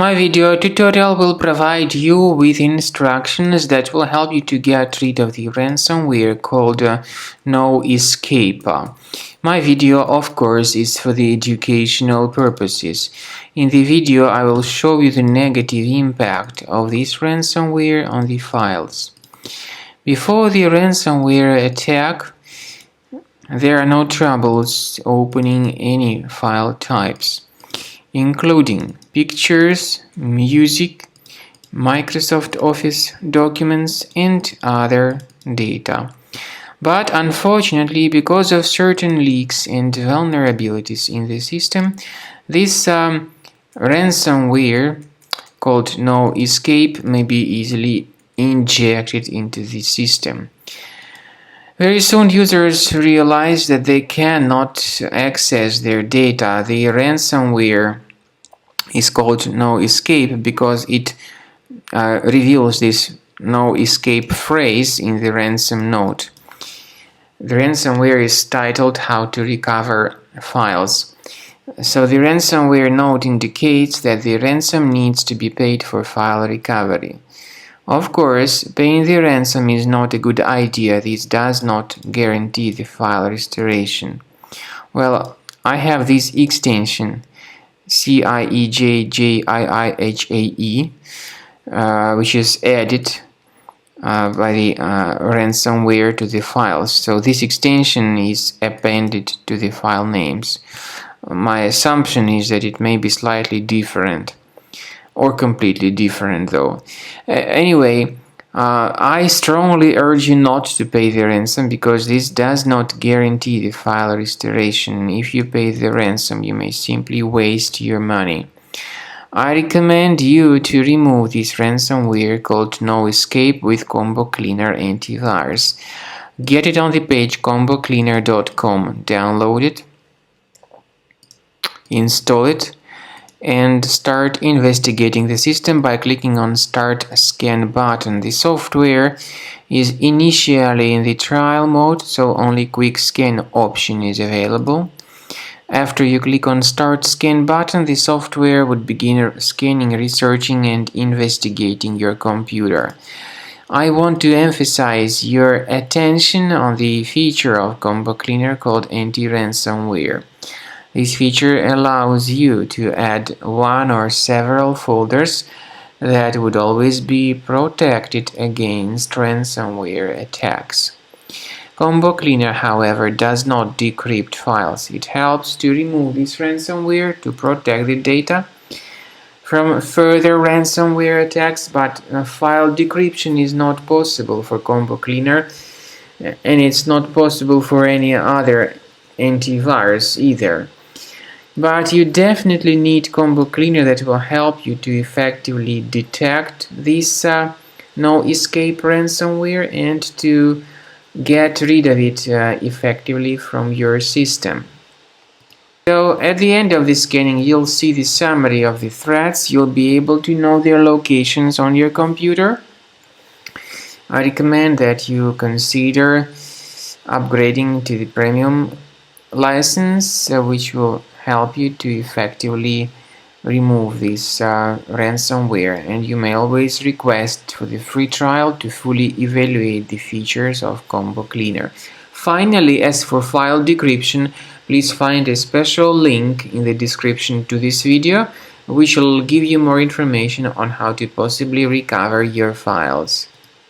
My video tutorial will provide you with instructions that will help you to get rid of the ransomware called NoEscape. My video, of course, is for the educational purposes. In the video, I will show you the negative impact of this ransomware on the files. Before the ransomware attack, there are no troubles opening any file types, including pictures, music, Microsoft Office documents, and other data. But unfortunately, because of certain leaks and vulnerabilities in the system, this ransomware called NoEscape may be easily injected into the system. Very soon users realize that they cannot access their data. The ransomware is called NoEscape because it reveals this NoEscape phrase in the ransom note. The ransomware is titled How to Recover Files. So the ransomware note indicates that the ransom needs to be paid for file recovery. Of course, paying the ransom is not a good idea. This does not guarantee the file restoration. Well, I have this extension CAEGAAHJFA, which is added by the ransomware to the files. So this extension is appended to the file names. My assumption is that it may be slightly different, or completely different though. Anyway, I strongly urge you not to pay the ransom because this does not guarantee the file restoration. If you pay the ransom, you may simply waste your money. I recommend you to remove this ransomware called NoEscape with Combo Cleaner Antivirus. Get it on the page combocleaner.com, download it, install it, and start investigating the system by clicking on Start Scan button. The software is initially in the trial mode, so only quick scan option is available. After you click on Start Scan button, the software would begin scanning, researching, and investigating your computer. I want to emphasize your attention on the feature of Combo Cleaner called Anti-Ransomware. This feature allows you to add one or several folders that would always be protected against ransomware attacks. Combo Cleaner, however, does not decrypt files. It helps to remove this ransomware to protect the data from further ransomware attacks, but file decryption is not possible for Combo Cleaner, and it's not possible for any other antivirus either. But you definitely need Combo Cleaner that will help you to effectively detect this NoEscape ransomware and to get rid of it effectively from your system. So at the end of the scanning, you'll see the summary of the threats. You'll be able to know their locations on your computer. I recommend that you consider upgrading to the premium license, which will help you to effectively remove this ransomware, and you may always request for the free trial to fully evaluate the features of Combo Cleaner. Finally, as for file decryption, please find a special link in the description to this video, which will give you more information on how to possibly recover your files.